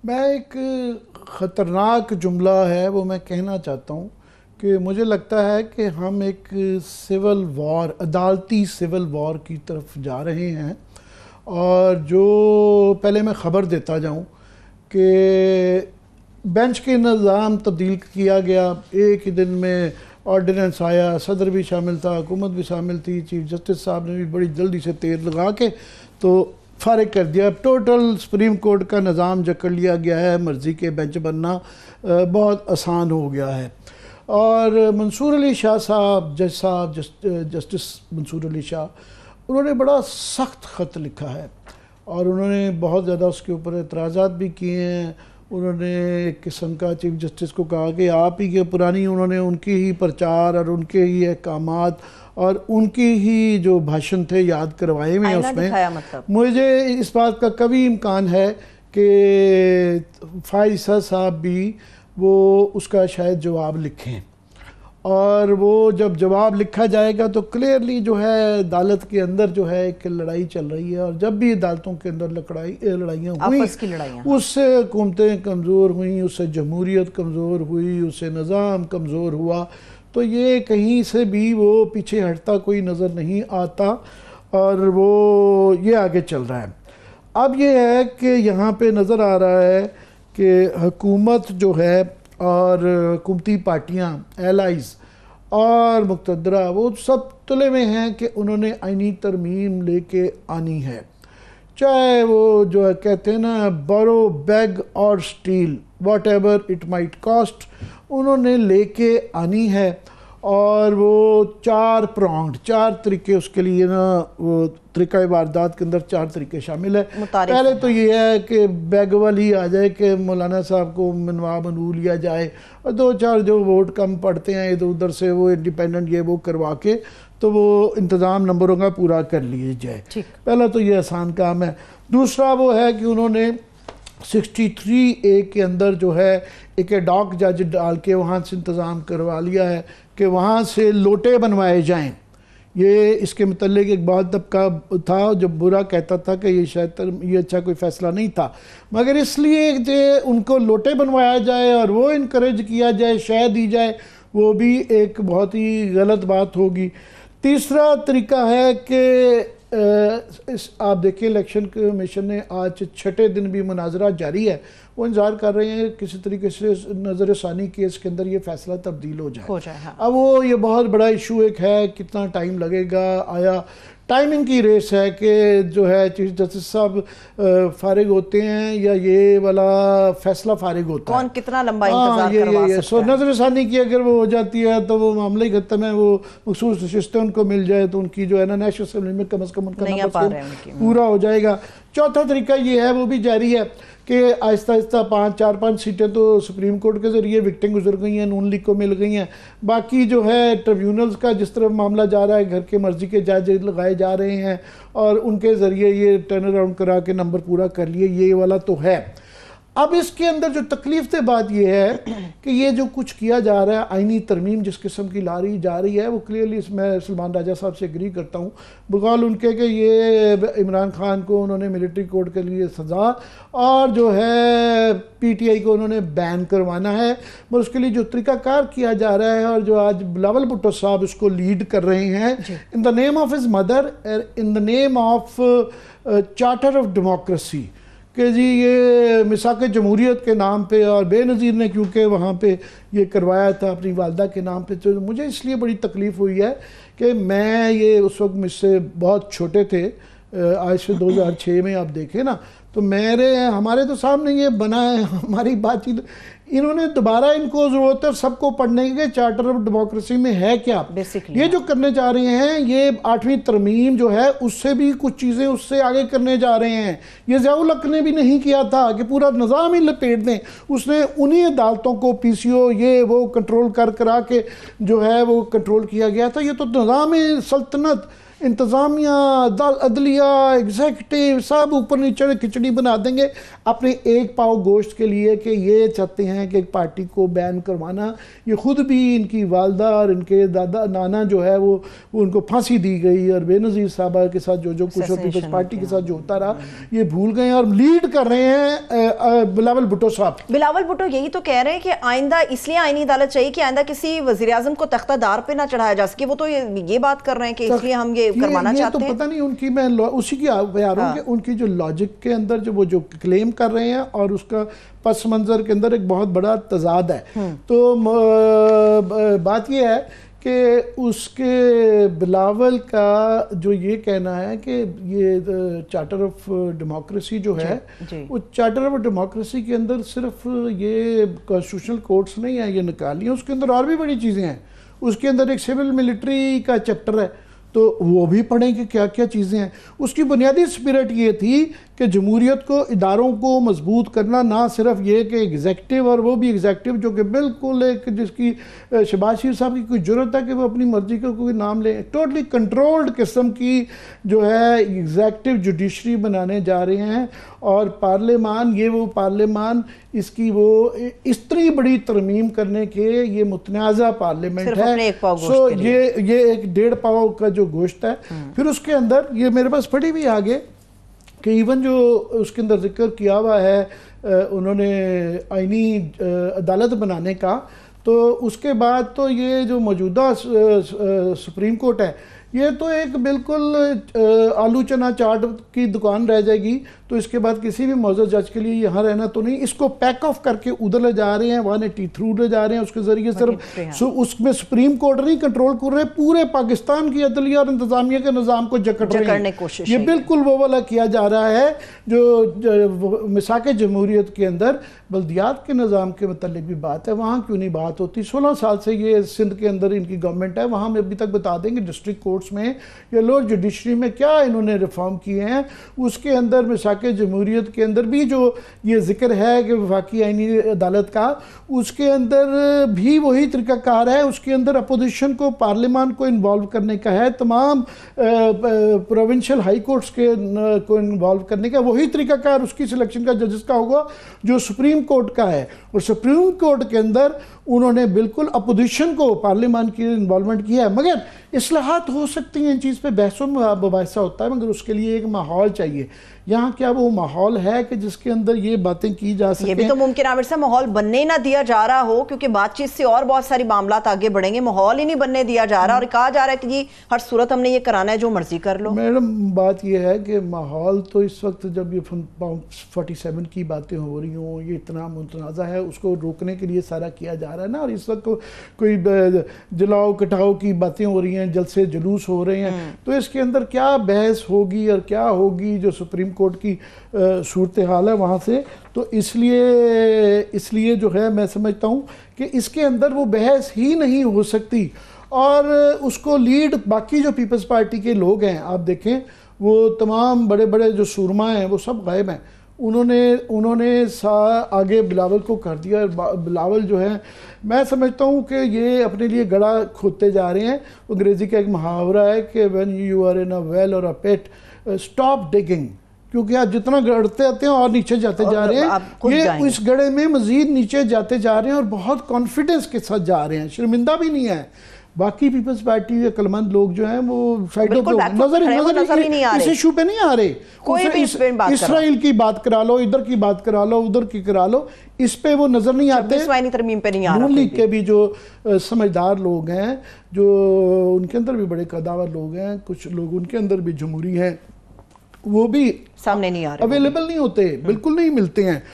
मैं एक ख़तरनाक जुमला है वो मैं कहना चाहता हूँ कि मुझे लगता है कि हम एक सिविल वॉर, अदालती सिविल वॉर की तरफ जा रहे हैं। और जो पहले मैं ख़बर देता जाऊँ कि बेंच के निज़ाम तब्दील किया गया, एक ही दिन में ऑर्डिनेंस आया, सदर भी शामिल था, हुकूमत भी शामिल थी, चीफ जस्टिस साहब ने भी बड़ी जल्दी से तेल लगा के तो फ़ारिग कर दिया। टोटल सुप्रीम कोर्ट का निज़ाम जकड़ लिया गया है, मर्ज़ी के बेंच बनना बहुत आसान हो गया है। और मंसूर अली शाह साहब, जस्टिस मंसूर अली शाह, उन्होंने बड़ा सख्त ख़त लिखा है और उन्होंने बहुत ज़्यादा उसके ऊपर एतराज़ात भी किए हैं। उन्होंने एक किस्म का चीफ जस्टिस को कहा कि आप ही के पुरानी, उन्होंने उनकी ही प्रचार और उनके ही अहकामात और उनकी ही जो भाषण थे याद करवाए हुए हैं उसमें। मतलब मुझे इस बात का कभी इम्कान है कि फाइज़ साहब भी वो उसका शायद जवाब लिखें, और वो जब जवाब लिखा जाएगा तो क्लियरली जो है अदालत के अंदर जो है एक लड़ाई चल रही है। और जब भी अदालतों के अंदर लड़ाइयाँ हुई, उससे हुकूमतें कमज़ोर हुई, उससे जमहूरियत कमज़ोर हुई, उससे निज़ाम कमज़ोर हुआ। तो ये कहीं से भी वो पीछे हटता कोई नज़र नहीं आता और वो ये आगे चल रहा है। अब ये है कि यहाँ पे नज़र आ रहा है कि हुकूमत जो है और हुकूमती पार्टियाँ, एलाइज़ और मुक़तदरा, वो सब तुले में हैं कि उन्होंने आईनी तरमीम लेके आनी है। चाहे वो जो है कहते हैं ना, बोरो, बेग और steel, what ever it might cost, उन्होंने लेके आनी है। और वो चार तरीके उसके लिए ना, वो तरीक़ा वारदात के अंदर 4 तरीके शामिल है। पहले तो ये है कि बैग वाली आ जाए कि मौलाना साहब को मनवा बनू लिया जाए और 2-4 जो वोट कम पड़ते हैं इधर उधर से वो इंडिपेंडेंट ये वो करवा के तो वो इंतज़ाम नंबरों का पूरा कर लिए जाए। पहला तो ये आसान काम है। दूसरा वो है कि उन्होंने 63A के अंदर जो है एक एडॉक जज डाल के वहाँ से इंतज़ाम करवा लिया है कि वहाँ से लोटे बनवाए जाएं। ये इसके मतलब एक बहुत तबका था जो बुरा कहता था कि ये शायद ये अच्छा कोई फ़ैसला नहीं था, मगर इसलिए कि उनको लोटे बनवाया जाए और वो इनकरेज किया जाए, शय दी जाए, वो भी एक बहुत ही गलत बात होगी। तीसरा तरीका है कि आप देखिए इलेक्शन कमीशन ने आज 6ठे दिन भी मुनाजरा जारी है, वो इंतज़ार कर रहे हैं किसी तरीके से नज़र सानी केस के अंदर ये फैसला तब्दील हो जाए। हाँ। अब वो ये बहुत बड़ा इशू एक है, कितना टाइम लगेगा, आया टाइमिंग की रेस है कि जो है चीफ जस्टिस साहब फारिग होते हैं या ये वाला फैसला फारिग होता है, कौन कितना लंबा इंतजार करवा सकता है। सो नजर सानी की अगर वो हो जाती है तो वो मामला ही खत्म है। वो मखसूस नशिस्तें उनको मिल जाए तो उनकी जो है ना नेशनल असेंबली में कम से कम उनका पूरा हो जाएगा। चौथा तरीका ये है, वो भी जारी है कि आहिस्ता आहिस्ता 4-5 सीटें तो सुप्रीम कोर्ट के ज़रिए विक्टिंग गुजर गई हैं, नून लीग को मिल गई हैं। बाकी जो है ट्रिब्यूनल्स का जिस तरह मामला जा रहा है, घर के मर्जी के जज लगाए जा रहे हैं और उनके ज़रिए ये टर्न अराउंड करा के नंबर पूरा कर लिए, ये वाला तो है। अब इसके अंदर जो तकलीफ बात यह है कि ये जो कुछ किया जा रहा है, आईनी तरमीम जिस किस्म की लाई जा रही है, वो क्लियरली मैं सलमान राजा साहब से एग्री करता हूँ बकौल उनके कि ये इमरान खान को उन्होंने मिलिट्री कोड के लिए सज़ा और जो है PTI को उन्होंने बैन करवाना है। पर उसके लिए जो तरीक़ाकार किया जा रहा है और जो आज बिलावल भुट्टो साहब उसको लीड कर रहे हैं, in the name of his mother, in the name of charter of democracy, कि जी ये मिसाक जमहूरियत के नाम पे, और बेनज़ीर ने क्योंकि वहाँ पे ये करवाया था अपनी वालदा के नाम पे, तो मुझे इसलिए बड़ी तकलीफ़ हुई है कि मैं ये उस वक्त मुझसे बहुत छोटे थे, आज से 2006 में आप देखें ना, तो हमारे तो सामने ये बना है, हमारी बातचीत, इन्होंने दोबारा इनको ज़रूरत है सबको पढ़ने के चार्टर ऑफ डेमोक्रेसी में है क्या ये जो करने जा रहे हैं। ये 8वीं तरमीम जो है उससे भी कुछ चीज़ें उससे आगे करने जा रहे हैं। ये ज़ियाउल हक ने भी नहीं किया था कि पूरा निज़ाम ही लपेट दें, उसने उन्हीं अदालतों को PCO ये वो कंट्रोल करा के जो है वो कंट्रोल किया गया था। ये तो निज़ाम सल्तनत, इंतज़ामिया, अदलिया, एग्जीक्यूटिव सब ऊपर नीचे खिचड़ी बना देंगे अपने एक पाव गोश्त के लिए कि ये चाहते हैं कि एक पार्टी को बैन करवाना। ये खुद भी इनकी वालदा और इनके दादा नाना जो है वो उनको फांसी दी गई, और बेनज़ीर साहबा के साथ जो कुछ और पीपल्स पार्टी के साथ जो होता रहा ये भूल गए और लीड कर रहे हैं बिलावल भुट्टो साहब। बिलावल भुट्टो यही तो कह रहे हैं कि आइंदा इसलिए आईनी अदालत चाहिए कि आइंदा किसी वज़ीर आज़म को तख्तादार पे ना चढ़ाया जा सके। वो तो ये बात कर रहे हैं कि इसलिए हम ये करवाना चाहते हैं। पता नहीं उनकी, मैं उसी की बयान हूं कि उनकी जो लॉजिक के अंदर जो क्लेम कर रहे हैं और उसका पस मंजर के अंदर एक बहुत बड़ा तजाद है। तो बात यह है कि उसके बिलावल का जो ये कहना है कि ये चार्टर ऑफ डेमोक्रेसी जो है वो चार्टर ऑफ डेमोक्रेसी के अंदर सिर्फ ये कॉन्स्टिट्यूशनल कोर्ट्स नहीं है ये निकाली है, उसके अंदर और भी बड़ी चीज़ें हैं। उसके अंदर एक सिविल मिलिट्री का चैप्टर है, तो वो भी पढ़ें कि क्या क्या चीज़ें हैं। उसकी बुनियादी स्पिरिट ये थी कि जमहूरियत को, इदारों को मजबूत करना, ना सिर्फ ये कि एग्जेक्टिव, और वो भी एग्जेक्टिव जो कि बिल्कुल एक जिसकी शहबाज शरीफ साहब की कोई ज़रूरत है कि वो अपनी मर्ज़ी का कोई नाम ले, टोटली कंट्रोल्ड किस्म की जो है एग्जेक्टिव जुडिशरी बनाने जा रहे हैं। और पार्लियामान, ये वो पार्लियामान इसकी वो इतनी बड़ी तरमीम करने के ये मुतनाज़ा पार्लियामेंट है। सो ये एक 1.5 पाव का जो गोश्त है। फिर उसके अंदर ये मेरे पास पड़ी हुई आगे कि इवन जो उसके अंदर जिक्र किया हुआ है उन्होंने आईनी अदालत बनाने का, तो उसके बाद तो ये जो मौजूदा सुप्रीम कोर्ट है ये तो एक बिल्कुल आलू चना चाट की दुकान रह जाएगी। तो इसके बाद किसी भी मौजूद जज के लिए यहाँ रहना तो नहीं, इसको पैक ऑफ करके उधर ले जा रहे हैं, 180 थ्रू ले जा रहे हैं। उसके ज़रिए सिर्फ उसमें सुप्रीम कोर्ट नहीं कंट्रोल कर रहे, पूरे पाकिस्तान की अदलिया और इंतज़ामिया के निज़ाम को जकड़ रहे हैं। ये बिल्कुल वो वाला किया जा रहा है जो मिसाक जमहूरियत के अंदर बल्दियात के निज़ाम के मतलब भी बात है। वहाँ क्यों नहीं बात होती? 16 साल से ये सिंध के अंदर इनकी गवर्नमेंट है, वहाँ में अभी तक बता देंगे डिस्ट्रिक्ट कोर्ट्स में या लोअर जुडिशरी में क्या इन्होंने रिफॉर्म किए हैं। उसके अंदर मिसाक जमहूरियत के अंदर भी जो ये जिक्र है कि वफाकी आईनी अदालत का, उसके अंदर भी वही तरीक़ाकार है। उसके अंदर अपोजिशन को, पार्लियामान को इन्वॉल्व करने का है, तमाम प्रोविंशियल हाई कोर्ट्स को इन्वॉल्व करने का वही तरीक़ाकार उसकी सिलेक्शन का जजेस का होगा जो सुप्रीम कोर्ट का है। और सुप्रीम कोर्ट के अंदर उन्होंने बिल्कुल अपोजिशन को, पार्लियामान की इन्वॉल्वमेंट किया है। मगर इस्लाहात हो सकती हैं, इन चीज़ पे बहसों में मुबाहिसा होता है, मगर उसके लिए एक माहौल चाहिए। यहाँ क्या वो माहौल है कि जिसके अंदर ये बातें की जा सके? ये भी तो मुमकिन आमिर साहब माहौल बनने ना दिया जा रहा हो, क्योंकि बातचीत से और बहुत सारी मामलात आगे बढ़ेंगे। माहौल ही नहीं बनने दिया जा रहा और कहा जा रहा है कि जी हर सूरत हमने ये कराना है, जो मर्जी कर लो। मैडम बात ये है कि माहौल तो इस वक्त जब ये 47 की बातें हो रही हों, ये इतना मुतनाज़ा है, उसको रोकने के लिए सारा किया जा रहा है ना। और इस वक्त कोई जलाओ कटाओ की बातें हो रही हैं, जलसे जुलूस हो रहे हैं, तो इसके अंदर क्या बहस होगी और क्या होगी जो सुप्रीम कोर्ट की सूरत हाल है वहाँ से। तो इसलिए जो है मैं समझता हूँ कि इसके अंदर वो बहस ही नहीं हो सकती। और उसको लीड बाकी जो पीपल्स पार्टी के लोग हैं, आप देखें वो तमाम बड़े बड़े जो सूरमा हैं वो सब गायब हैं। उन्होंने आगे बिलावल को कर दिया। बिलावल जो है मैं समझता हूँ कि ये अपने लिए गड़ा खोदते जा रहे हैं। अंग्रेज़ी का एक मुहावरा है कि when you are in a well और अ पिट स्टॉप डिगिंग, क्योंकि आप जितना गढ़ते आते हैं और नीचे जाते जा रहे हैं, ये इस गड्ढे में मजीद नीचे जाते जा रहे हैं और बहुत कॉन्फिडेंस के साथ जा रहे हैं, शर्मिंदा भी नहीं है। बाकी पीपल्स पार्टी के कलमंद लोग जो हैं वो साइडों पे नजर इस इशू पे नहीं आ रहे। कोई भी इसराइल की बात करा लो, इधर की बात करा लो, उधर की करा लो, इस पे वो नजर नहीं आते। तरमीम पे नहीं आ रहा। नून लीग के भी जो समझदार लोग हैं, जो उनके अंदर भी बड़े कदावर लोग हैं, कुछ लोग उनके अंदर भी जमहूरी हैं, वो भी सामने नहीं आ रहे, अवेलेबल नहीं होते, बिल्कुल नहीं मिलते हैं।